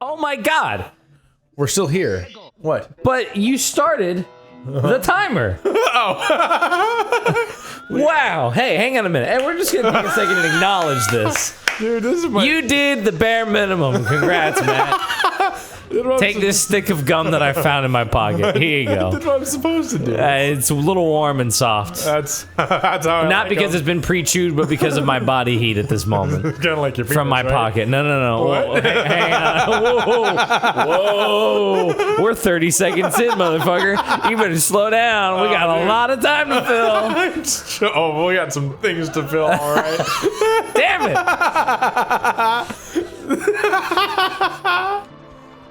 Oh my god! We're still here. What? But you started the timer. Oh. Wow. Hey, hang on a minute. And we're just gonna take a second and acknowledge this. Dude, this is my... You did the bare minimum. Congrats, Matt. Take this stick of gum that I found in my pocket. Here you go. That's what I'm supposed to do. It's a little warm and soft. That's how I Not because it's been pre-chewed, but because of my body heat at this moment. kind of like your From my penis, right? pocket. No. Whoa, hang on. Whoa. We're 30 seconds in, motherfucker. You better slow down. We got a lot of time to fill. Oh, we got some things to fill, all right. Damn it.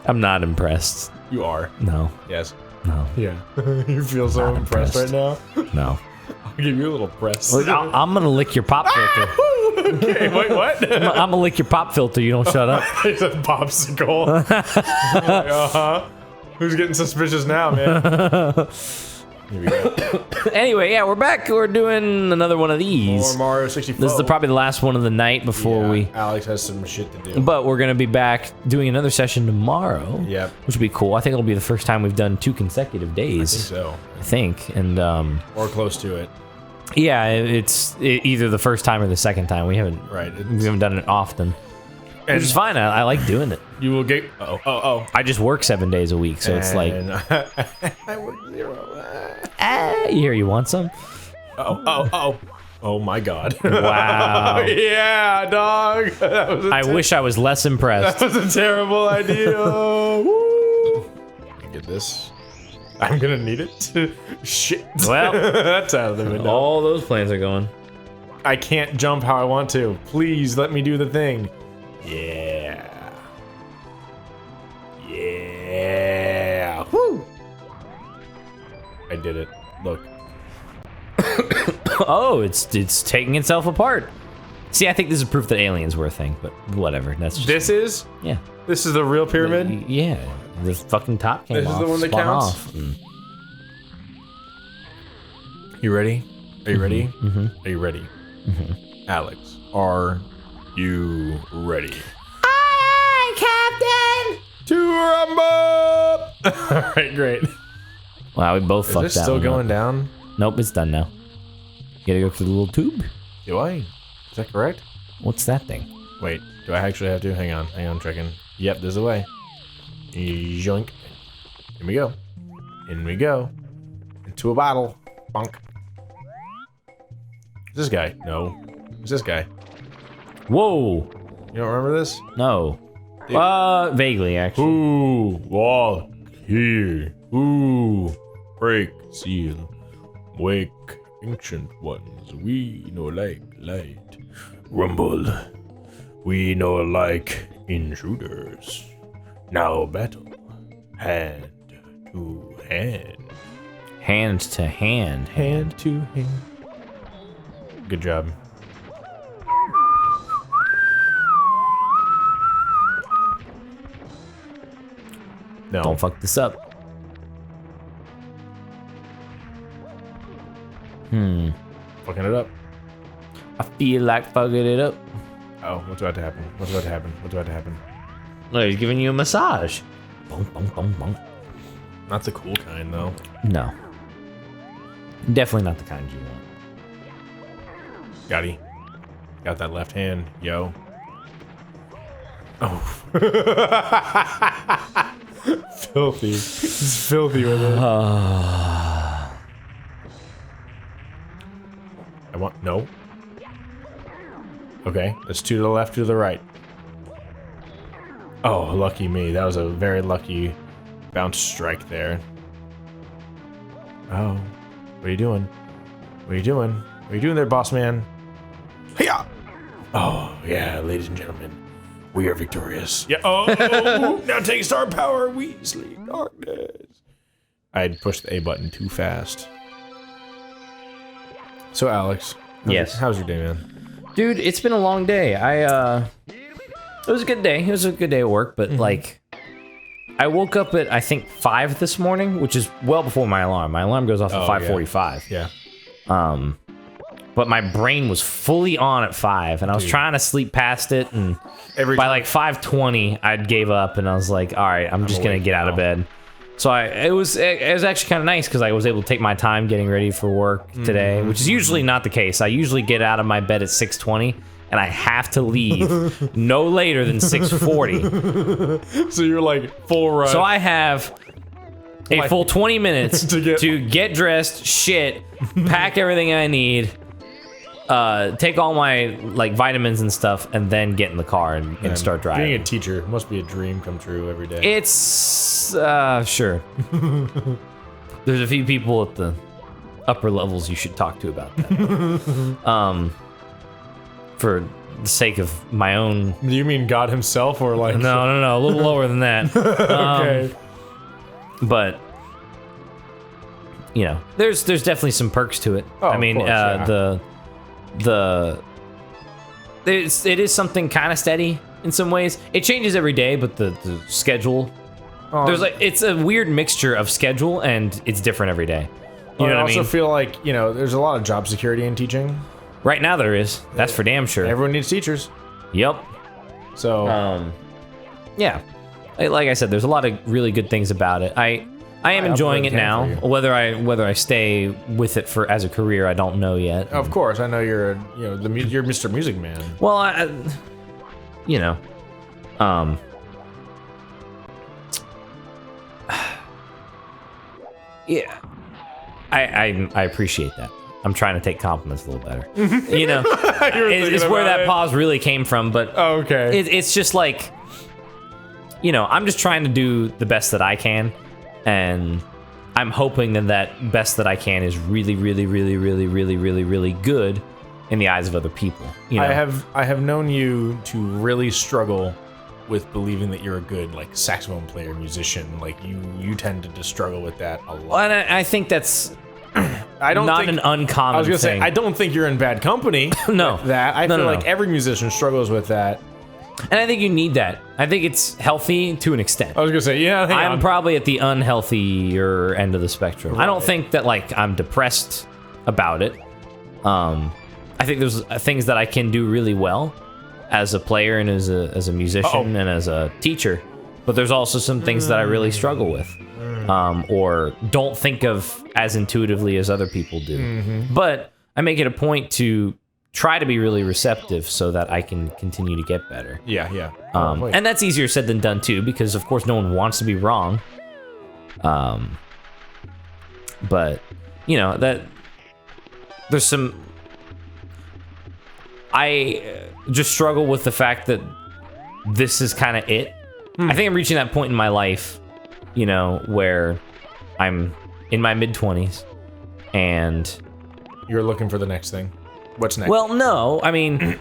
I'm not impressed. You are. No. Yes. No. Yeah. You feel so Not impressed right now? No. I'll give you a little press. Look, I'm gonna lick your pop filter. Okay, wait, what? I'm gonna lick your pop filter. You don't shut up. It's a popsicle. Uh-huh. Who's getting suspicious now, man? Here we go. Anyway, yeah, we're back. We're doing another one of these. More Mario 64. This is probably the last one of the night before we... Alex has some shit to do. But we're going to be back doing another session tomorrow. Yep. Which will be cool. I think it'll be the first time we've done 2 consecutive days. I think so. I think. And, or close to it. yeah, it's either the first time or the second time. We haven't done it often. And Which is fine. I like doing it. you will get... Oh. I just work 7 days a week, so it's like... I work 0. Here, you want some? Oh my god. Wow. Yeah, dog. I wish I was less impressed. That was a terrible idea. Woo. Get this. I'm gonna need it. Shit. Well, that's out of the window. all those plans are going. I can't jump how I want to. Please let me do the thing. Yeah. Yeah. Woo. I did it. Look. Oh, it's taking itself apart. See, I think this is proof that aliens were a thing, but whatever. That's just, This is? yeah. This is the real pyramid? Yeah. The fucking top came This off. is the one that spun counts? off, and- You ready? Are you ready? Mm-hmm. Are you ready? Mm-hmm. Alex, are you ready? Aye, Captain! To rumble! Alright, great. Wow, we both Is fucked this that still one going up. down? Nope, it's done now. You gotta go through the little tube. Do I? Is that correct? What's that thing? Wait, do I actually have to? Hang on, I'm checking. Yep, there's a way. Yoink. Here we go. In we go. Into a bottle. Bonk. Is this guy? No. Is this guy? Whoa! You don't remember this? No. Dude. Vaguely, actually. Ooh, walk here. Ooh, break seal. Wake ancient ones. We know like light. Rumble. We know like intruders. Now battle. Hand to hand. Hand to hand. Hand to hand. Good job. No. Don't fuck this up. Fucking it up. I feel like fucking it up. Oh, what's about to happen? What's about to happen? What's about to happen? No, he's giving you a massage. Boom, boom, boom, boom. Not the cool kind, though. No. Definitely not the kind you want. Got he. Got that left hand, yo. Oh. Filthy. He's filthy with it. I want... No. Okay, that's 2 to the left, 2 to the right. Oh, lucky me. That was a very lucky bounce strike there. Oh. What are you doing? What are you doing? What are you doing there, boss man? Hiya! Oh, yeah, ladies and gentlemen. We are victorious. Yeah. Oh, now take star power, Weasley. Darkness. I pushed the A button too fast. So, Alex. Yes. How's your day, man? Dude, it's been a long day. It was a good day. It was a good day at work, but like, I woke up at, I think, 5 this morning, which is well before my alarm. My alarm goes off at 5:45. Yeah. but my brain was fully on at 5, and I was trying to sleep past it, and by like 5:20, I gave up, and I was like, all right, I'm just gonna get out of bed. So it was actually kind of nice because I was able to take my time getting ready for work today, which is usually not the case. I usually get out of my bed at 6:20, and I have to leave no later than 6:40. So you're like full run. So I have a full 20 minutes to get dressed, shit, pack everything I need, take all my like vitamins and stuff, and then get in the car and start driving. Being a teacher must be a dream come true every day. It's sure. There's a few people at the upper levels you should talk to about that. For the sake of my own. Do you mean God himself or like? No, a little lower than that. Okay. But you know, there's definitely some perks to it. Oh, I mean, of course, it is something kind of steady in some ways. It changes every day, but the schedule, there's like, it's a weird mixture of schedule and it's different every day. You know what I mean? I also feel like, you know, there's a lot of job security in teaching. Right now there is. That's for damn sure. Everyone needs teachers. Yep. So, yeah. Like I said, there's a lot of really good things about it. I am enjoying it now. Whether I stay with it for as a career, I don't know yet. Of course, I know you're you're Mr. Music Man. Well, you know, yeah, I appreciate that. I'm trying to take compliments a little better. You know, it's where that pause really came from. But okay, it's just like, you know, I'm just trying to do the best that I can. And I'm hoping that best that I can is really, really, really, really, really, really, really good in the eyes of other people. You know? I have known you to really struggle with believing that you're a good like saxophone player, musician. Like you tend to just struggle with that a lot. Well, and I think that's not an uncommon. I was gonna thing. say I don't think you're in bad company. No, with that I feel like every musician struggles with that. And I think you need that. I think it's healthy to an extent. I was gonna say, yeah. I'm probably at the unhealthier end of the spectrum. Right. I don't think that like I'm depressed about it. I think there's things that I can do really well as a player and as a musician and as a teacher. But there's also some things that I really struggle with, or don't think of as intuitively as other people do. But I make it a point to try to be really receptive so that I can continue to get better. Yeah. And that's easier said than done too, because of course no one wants to be wrong. But you know that there's some. I just struggle with the fact that this is kind of it. I think I'm reaching that point in my life, you know, where I'm in my mid-20s and you're looking for the next thing. What's next? Well, no. I mean,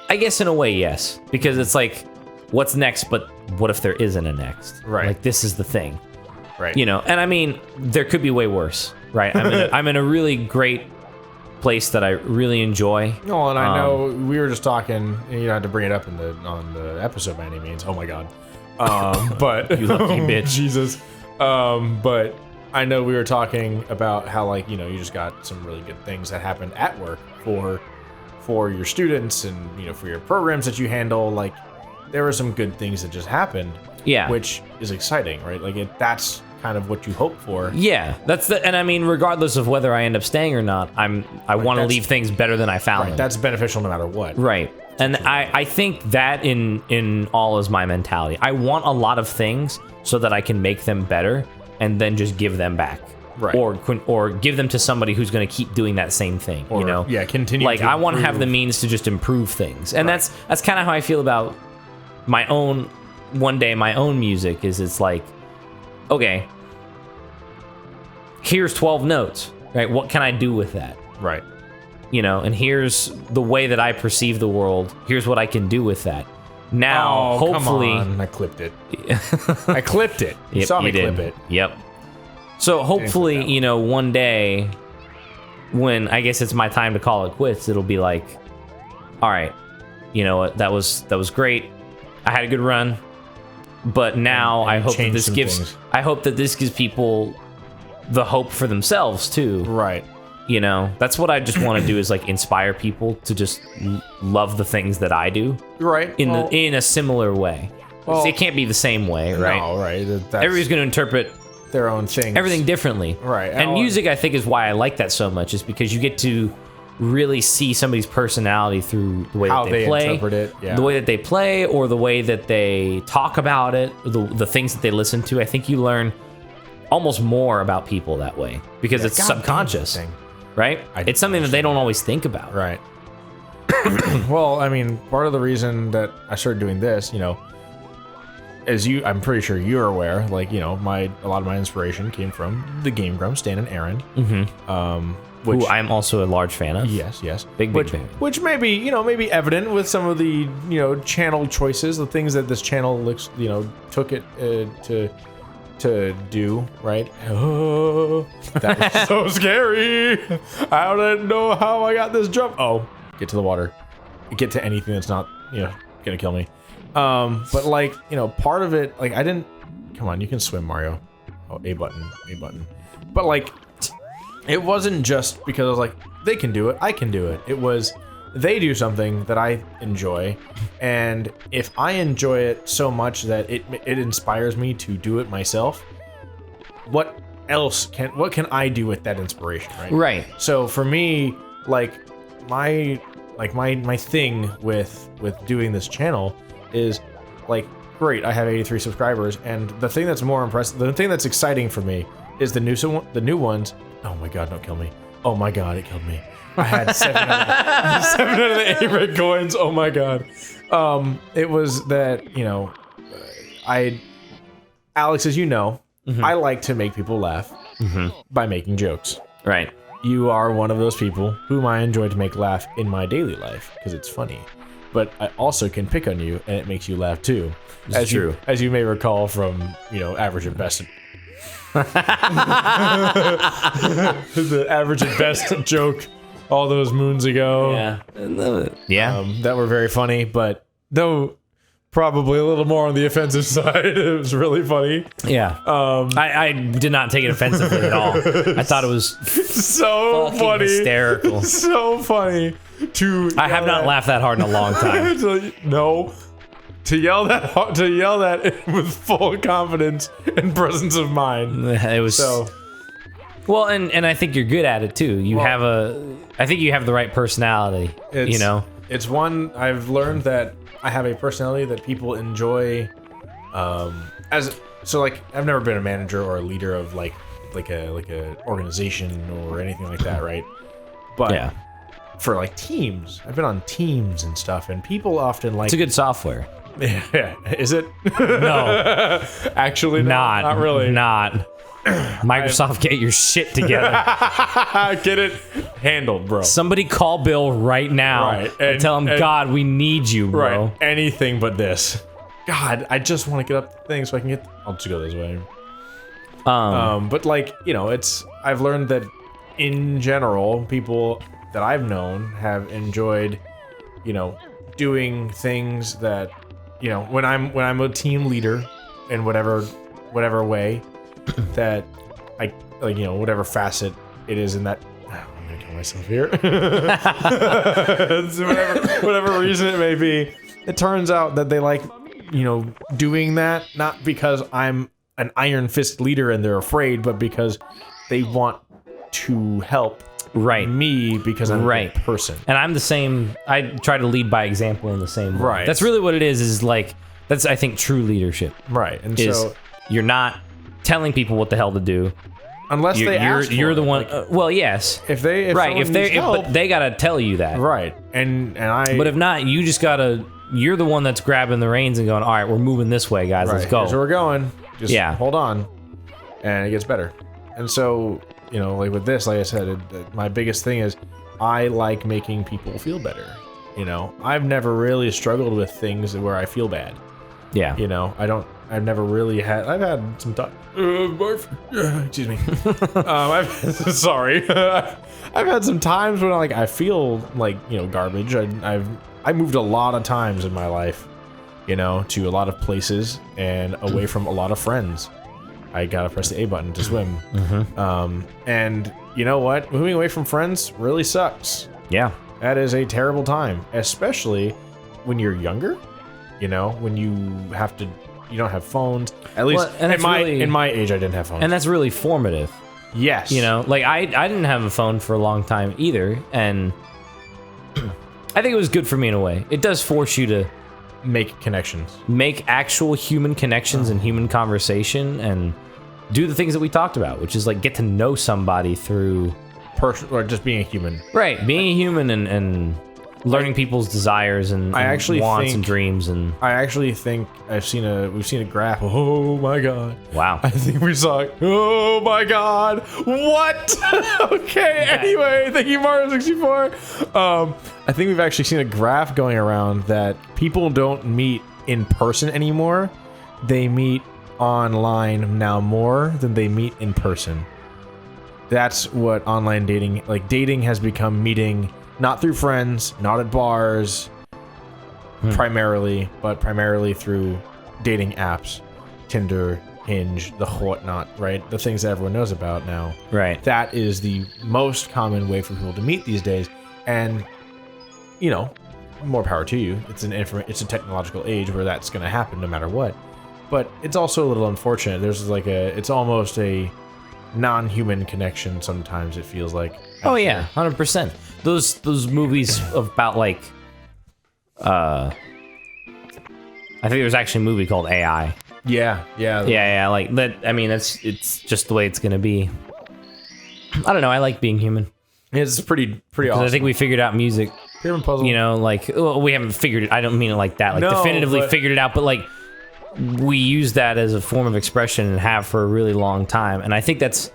I guess in a way, yes. Because it's like, what's next, but what if there isn't a next? Right. Like, this is the thing. Right. You know, and I mean, there could be way worse, right? I'm in a really great place that I really enjoy. No, and I know we were just talking, and you don't have to bring it up on the episode by any means. Oh my God. But you lucky bitch. Jesus. But I know we were talking about how, like, you know, you just got some really good things that happened at work for your students and, you know, for your programs that you handle. Like, there were some good things that just happened. Yeah. Which is exciting, right? Like, that's kind of what you hope for. Yeah. And I mean, regardless of whether I end up staying or not, I want to leave things better than I found them. That's beneficial no matter what. Right. And I think that in all is my mentality. I want a lot of things so that I can make them better and then just give them back. Right. Or give them to somebody who's going to keep doing that same thing, or, you know? Yeah, continue like, to I want to have the means to just improve things. And that's kind of how I feel about my own music is it's like, okay, here's 12 notes, right? What can I do with that? Right. You know, and here's the way that I perceive the world. Here's what I can do with that. Now, hopefully... Come on. I clipped it. I clipped it. You saw me clip it. Yep. So hopefully, you know, one day when I guess it's my time to call it quits, it'll be like, all right, you know what, that was great. I had a good run. But now I hope that this gives people the hope for themselves too. Right. You know, that's what I just want to do, is like inspire people to just love the things that I do, Right. in a similar way. Well, it can't be the same way, right? No, right. That's Everybody's going to interpret their own thing. everything differently, Right. And music, I think, is why I like that so much, is because you get to really see somebody's personality through the way How that they they play, interpret it, yeah. the way that they play, or the way that they talk about it, the things that they listen to. I think you learn almost more about people that way, because it's God subconscious, damn right? It's something that they don't always think about. Right. Well, I mean, part of the reason that I started doing this, you know, I'm pretty sure you're aware, like, you know, a lot of my inspiration came from the Game Grumps, Stan and Aaron. Which Who I'm also a large fan of. yes, Big fan. Which may be, you know, maybe evident with some of the, you know, channel choices, the things that this channel looks, you know, took it to do, right? Oh, that was so scary. I don't know how I got this jump. Oh, get to the water. Get to anything that's not, you know, gonna kill me. But like, you know, part of it, like, I didn't. Come on, you can swim, Mario. Oh, A button. But like, it wasn't just because I was like, they can do it, I can do it. It was, they do something that I enjoy, and if I enjoy it so much that it inspires me to do it myself, what can I do with that inspiration, right? Right. So for me, like my thing with doing this channel is like, great, I have 83 subscribers, and the thing that's more impressive, the thing that's exciting for me is the new ones. Oh my god, don't kill me. Oh my god, it killed me. I had 7 out of the 8 red coins. Oh my god. It was that, you know, Alex, as you know, I like to make people laugh by making jokes. Right. You are one of those people whom I enjoy to make laugh in my daily life because it's funny. But I also can pick on you, and it makes you laugh too. It's true. As you may recall from, you know, Average at Best. The Average at Best joke all those moons ago. Yeah. That were very funny, but though probably a little more on the offensive side. It was really funny. Yeah. I did not take it offensively at all. I thought it was so funny. Hysterical. So funny. I have not laughed that hard in a long time. No. To yell that with full confidence and presence of mind. It was so. Well, and I think you're good at it too. I think you have the right personality. You know, it's one I've learned that I have a personality that people enjoy. Like I've never been a manager or a leader of like a organization or anything like that, right? But yeah. For like teams, I've been on teams and stuff, and people often like. It's a good software. Yeah, is it? No, actually, not really. Not. Microsoft, get your shit together. Get it handled, bro. Somebody call Bill right now and tell him, God, we need you, bro. Right. Anything but this. God, I just want to get up the thing so I can get. I'll just go this way. But like, you know, I've learned that in general, people that I've known have enjoyed, you know, doing things that, you know, when I'm a team leader in whatever way that I like, you know, whatever facet it is in that. I'm gonna kill myself here. whatever reason it may be, it turns out that they like, you know, doing that not because I'm an iron fist leader and they're afraid, but because they want to help me because I'm a good person. And I'm the same. I try to lead by example in the same way. Right. That's really what it is like, that's, I think, true leadership. Right. And so you're not telling people what the hell to do. Unless they ask for you're the it. one. Like, well, yes. If they but they gotta tell you that. Right. And I. But if not, you just gotta. You're the one that's grabbing the reins and going, all right, we're moving this way, guys. Let's go. Here's where we're going. Just yeah. Hold on. And it gets better. And so, you know, like with this, like I said, my biggest thing is I like making people feel better. You know, I've never really struggled with things where I feel bad. Yeah. You know, I've never really had. I've had some time. Excuse me. Sorry. I've had some times when I feel like, you know, garbage. I moved a lot of times in my life, you know, to a lot of places and away from a lot of friends. I gotta press the A button to swim. And you know what? Moving away from friends really sucks. Yeah. That is a terrible time, especially when you're younger. You know, when you don't have phones. At least in my age, I didn't have phones. And that's really formative. Yes. You know, like I didn't have a phone for a long time either, and I think it was good for me in a way. It does force you to make connections, make actual human connections and human conversation, and do the things that we talked about, which is like get to know somebody through or just being a human. Right, being a human and learning people's desires and wants and dreams. And I actually think we've seen a graph. Oh my god! Wow! I think we saw it. Oh my god! What? Okay. Anyway, thank you, Mario 64. I think we've actually seen a graph going around that people don't meet in person anymore. They meet online now more than they meet in person. That's what online dating, like dating, has become. Meeting not through friends, not at bars, primarily, but primarily through dating apps, Tinder, Hinge, the whatnot, right? The things that everyone knows about now. Right. That is the most common way for people to meet these days, and you know, more power to you. It's a technological age where that's going to happen no matter what. But it's also a little unfortunate. There's like it's almost a non-human connection sometimes, it feels like. Oh yeah, 100%. Those movies about like I think there's actually a movie called AI. Yeah. Like that. I mean, it's just the way it's gonna be. I don't know. I like being human. It's pretty awesome. I think we figured out music. Pyramid puzzle. You know, like we haven't figured it. I don't mean it like that. Like definitively figured it out, but like we use that as a form of expression and have for a really long time. And I think that's.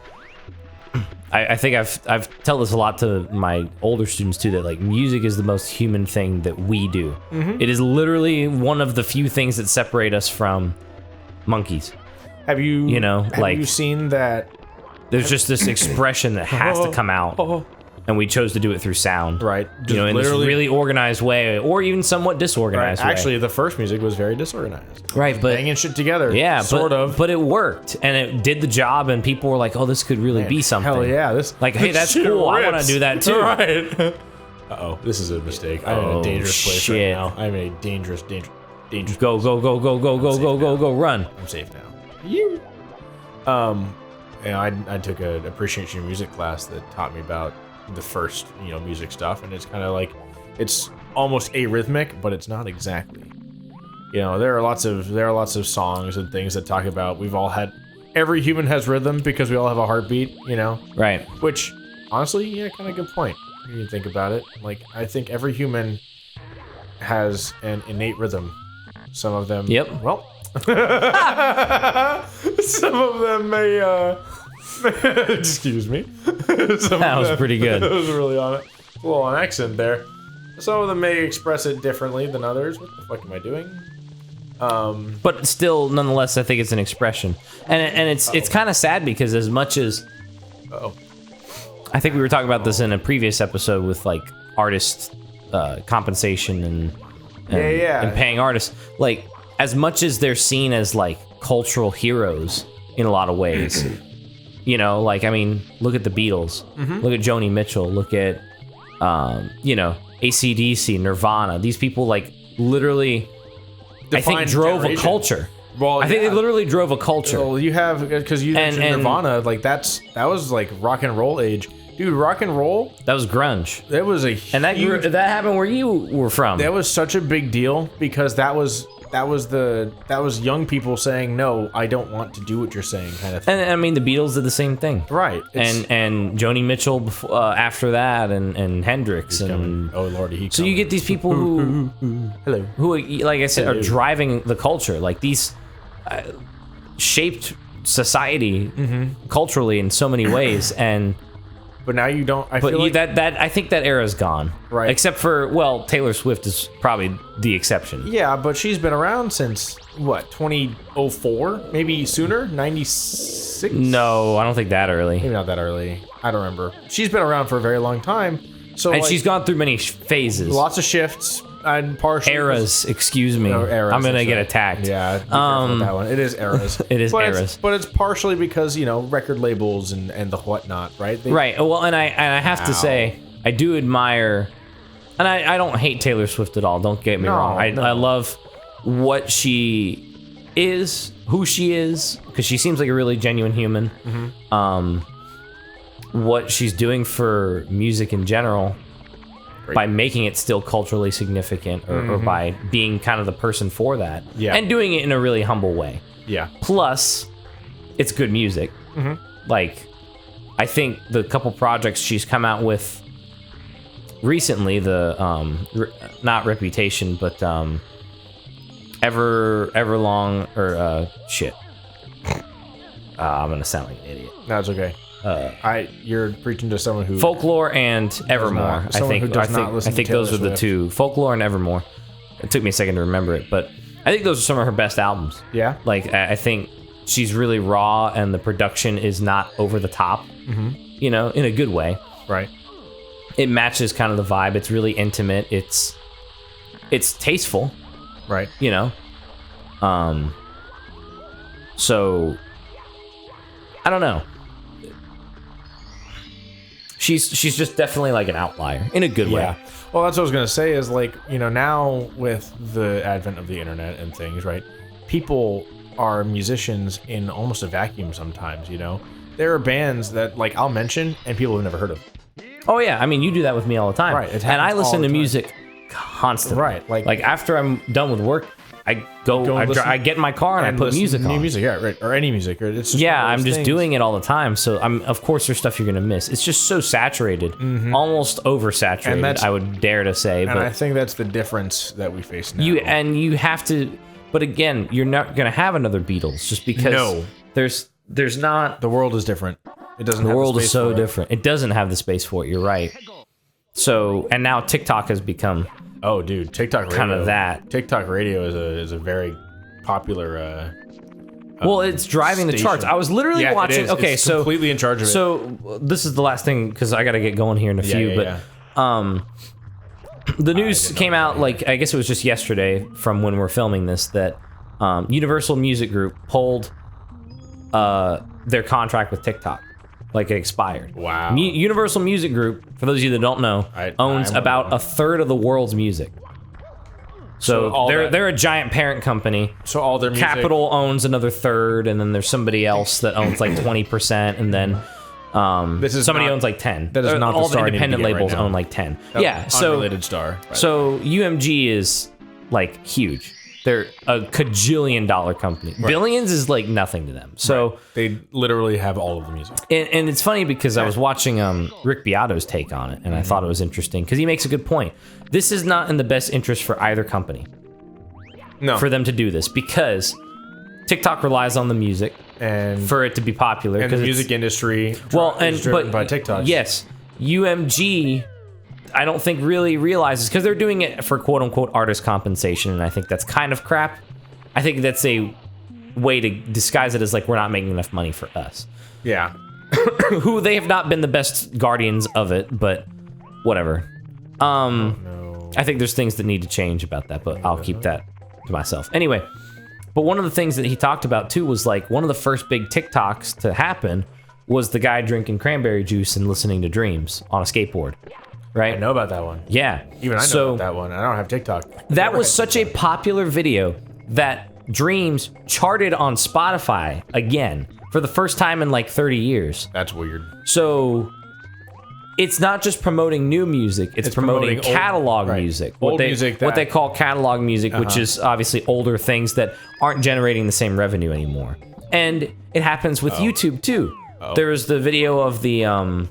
I think I've tell this a lot to my older students too, that like music is the most human thing that we do. It is literally one of the few things that separate us from monkeys. Have you seen that? There's just this expression that has to come out, and we chose to do it through sound. Right. Just in this really organized way, or even somewhat disorganized way. Actually, the first music was very disorganized. Right, but banging shit together. Yeah, sort of. But it worked, and it did the job, and people were like, "Oh, this could really be something." Hell yeah! Hey, that's cool. I want to do that too. Right. Uh-oh, this is a mistake. I'm in a dangerous place right now. I'm in a dangerous. Go, run. I'm safe now. You. I took an appreciation music class that taught me about the first, music stuff, and it's kind of like, it's almost arrhythmic, but it's not exactly. There are lots of songs and things that talk about every human has rhythm because we all have a heartbeat, Right. Which, honestly, kind of good point when you think about it. Like, I think every human has an innate rhythm. Some of them. Yep. Well. Some of them may. Excuse me. That was pretty good. That was really on it. A little on accent there. Some of them may express it differently than others. What the fuck am I doing? But still, nonetheless, I think it's an expression, and it's kind of sad because as much as I think we were talking about this in a previous episode with like artist compensation and paying artists, like as much as they're seen as like cultural heroes in a lot of ways. Like, I mean, look at the Beatles, look at Joni Mitchell, look at, AC/DC, Nirvana. These people, like, literally, I think, drove a culture. Well, I think they literally drove a culture. Well, you have, because you mentioned Nirvana, like, that was, like, rock and roll age. Dude, rock and roll. That was grunge. That was that happened where you were from. That was such a big deal because that was young people saying, no, I don't want to do what you're saying, kind of thing. And I mean, the Beatles did the same thing, right? And Joni Mitchell before, after that, and Hendrix, and oh lordy, so you get these people who like I said, are driving the culture. Like these shaped society culturally in so many ways, and. But now you don't. I think that era's gone, right? Except for Taylor Swift is probably the exception. Yeah, but she's been around since what 2004, maybe sooner, 96. No, I don't think that early. Maybe not that early. I don't remember. She's been around for a very long time. So she's gone through many phases. Lots of shifts. I'm partially Eras, excuse me. No, eras, I'm gonna that's get right. attacked. Yeah, be careful with that one. It is eras. It is but eras. But it's partially because record labels and the whatnot, right? Right. Well, and I have to say, I do admire, and I don't hate Taylor Swift at all. Don't get me wrong. I love what she is, who she is, because she seems like a really genuine human. What she's doing for music in general, by making it still culturally significant, or by being kind of the person for that, and doing it in a really humble way. Yeah. Plus, it's good music. Like, I think the couple projects she's come out with recently, the not Reputation, but Everlong, or shit. I'm gonna sound like an idiot. That's okay. You're preaching to someone who Folklore and Evermore. I think those are the two. Folklore and Evermore. It took me a second to remember it, but I think those are some of her best albums. Yeah. Like, I think she's really raw, and the production is not over the top. In a good way. Right. It matches kind of the vibe. It's really intimate. It's tasteful. Right. So I don't know. She's just definitely like an outlier in a good way. Well, that's what I was gonna say. Is like, now with the advent of the internet and things, right? People are musicians in almost a vacuum sometimes. There are bands that like I'll mention and people have never heard of. Oh yeah, I mean, you do that with me all the time. Right. And I listen to music constantly. Right. Like after I'm done with work, I I get in my car and I put music on. New music, yeah, right, or any music. Or it's just I'm just doing it all the time. So of course there's stuff you're gonna miss. It's just so saturated, almost oversaturated. I would dare to say. And but I think that's the difference that we face now. You have to. But again, you're not gonna have another Beatles just because there's not. The world is different. It doesn't. The have world the is space so for it. different. It doesn't have the space for it. You're right. So, and now TikTok has become. Oh, dude, TikTok radio. Kind of that. TikTok radio is a very popular. Well, it's driving the charts. I was literally watching. It is. Okay, it's so completely in charge of it. So this is the last thing because I got to get going here in a few. The news came out like I guess it was just yesterday from when we're filming this that Universal Music Group pulled their contract with TikTok. Like it expired. Wow. Universal Music Group, for those of you that don't know, owns about a third of the world's music. So they're a giant parent company. So all their music... Capitol owns another third, and then there's somebody else that owns like 20%, and then somebody owns like 10. That is not all the star the independent labels right now. own like 10. That so unrelated star. So UMG is like huge. They're a cajillion dollar company. Right. Billions is like nothing to them. So they literally have all of the music. And it's funny because I was watching Rick Beato's take on it, and I thought it was interesting because he makes a good point. This is not in the best interest for either company. No. For them to do this because TikTok relies on the music and for it to be popular. And the music industry is driven by TikTok. Yes, UMG. I don't think really realizes because they're doing it for quote unquote artist compensation, and I think that's kind of crap. I think that's a way to disguise it as like we're not making enough money for us. Yeah. Who they have not been the best guardians of it, but whatever. I think there's things that need to change about that, but I'll keep that to myself. Anyway, but one of the things that he talked about too was like one of the first big TikToks to happen was the guy drinking cranberry juice and listening to Dreams on a skateboard. Right? I know about that one. Yeah. Even I know about that one. I don't have TikTok. That was such a popular video that Dreams charted on Spotify again for the first time in like 30 years. That's weird. So it's not just promoting new music, it's promoting catalog music. What they call catalog music, which is obviously older things that aren't generating the same revenue anymore. And it happens with YouTube too. There's the video of the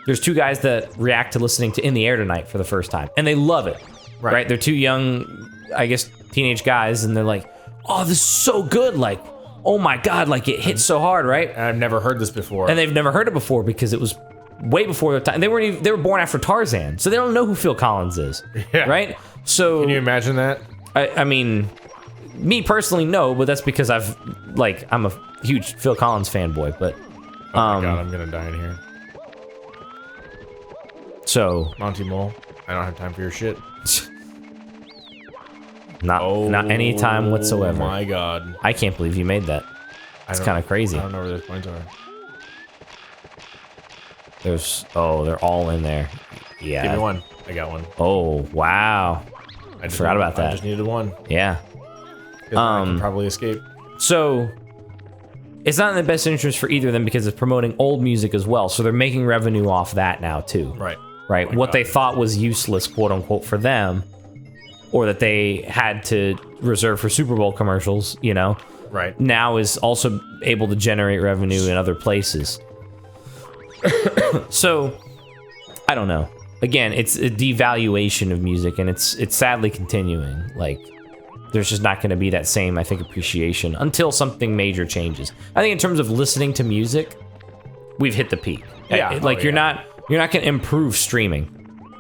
there's two guys that react to listening to In the Air Tonight for the first time, and they love it, right? They're two young, I guess, teenage guys, and they're like, oh, this is so good, like, oh my God, like, it hits so hard, right? And I've never heard this before. And they've never heard it before because it was way before their time. They were born after Tarzan, so they don't know who Phil Collins is, right? So can you imagine that? I mean, me personally, no, but that's because I'm a huge Phil Collins fanboy, but... Oh my God, I'm gonna die in here. So Monty Mole, I don't have time for your shit. Not any time whatsoever. Oh my god. I can't believe you made that. It's kind of crazy. I don't know where those coins are. They're all in there. Yeah. Give me one. I got one. Oh, wow. I forgot about that. I just needed one. Yeah. I can probably escape. So, it's not in the best interest for either of them because it's promoting old music as well. So they're making revenue off that now too. Right. Right. Oh What they thought was useless, quote unquote, for them, or that they had to reserve for Super Bowl commercials, you know, right, now is also able to generate revenue in other places. So, I don't know. Again, it's a devaluation of music, and it's sadly continuing. Like, there's just not going to be that same, I think, appreciation until something major changes. I think in terms of listening to music, we've hit the peak. Yeah, like you're not going to improve streaming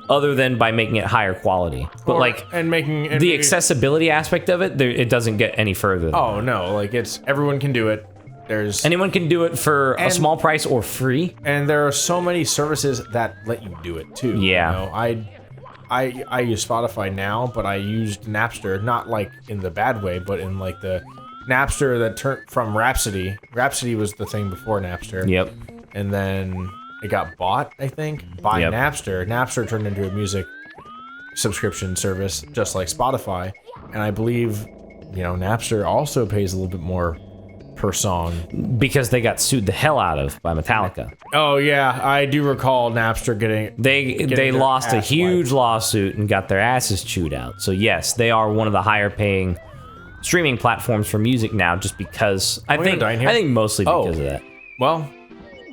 other than by making it higher quality. But making the accessibility aspect of it, it doesn't get any further. Oh no, like everyone can do it. Anyone can do it for a small price or free. And there are so many services that let you do it too. Yeah. You know, I use Spotify now, but I used Napster, not like in the bad way, but in like the Napster that turned from Rhapsody. Rhapsody was the thing before Napster. Yep. And then it got bought, I think, by Napster. Napster turned into a music subscription service, just like Spotify. And I believe, you know, Napster also pays a little bit more per song because they got sued the hell out of by Metallica. Oh yeah, I do recall Napster getting they lost a huge lawsuit and got their asses chewed out. So yes, they are one of the higher paying streaming platforms for music now, just because I think mostly because of that. Well,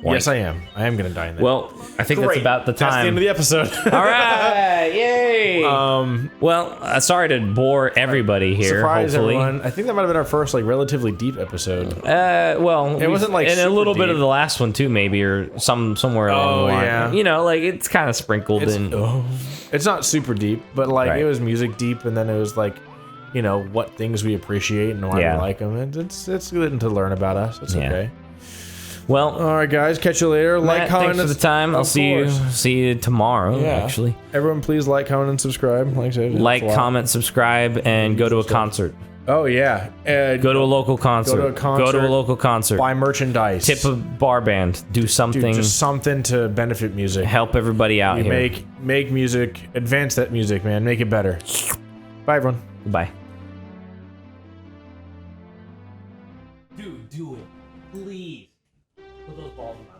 yes, I am. I am gonna die in that. Well, I think that's about the time. That's the end of the episode. All right, yay! Well, sorry to bore everybody here. Surprise, hopefully. everyone! I think that might have been our first like relatively deep episode. Well, it wasn't like and a little deep. bit of the last one too, maybe, or somewhere along the line. Yeah. You know, like it's kind of sprinkled in. It's not super deep, but like it was music deep, and then it was like, you know, what things we appreciate and why we like them. And it's good to learn about us. It's okay. Well, all right, guys. Catch you later. Like, comment, thanks for the time. I'll see you tomorrow. Yeah. Actually, everyone, please like, comment, and subscribe. Comment, subscribe, and go to a concert. Oh yeah, go to a local concert. Go to a local concert. Buy merchandise. Tip a bar band. Do something. Dude, just something to benefit music. Help everybody out here. Make music. Advance that music, man. Make it better. Bye, everyone. Goodbye. Dude, do it. Please. Put those balls in my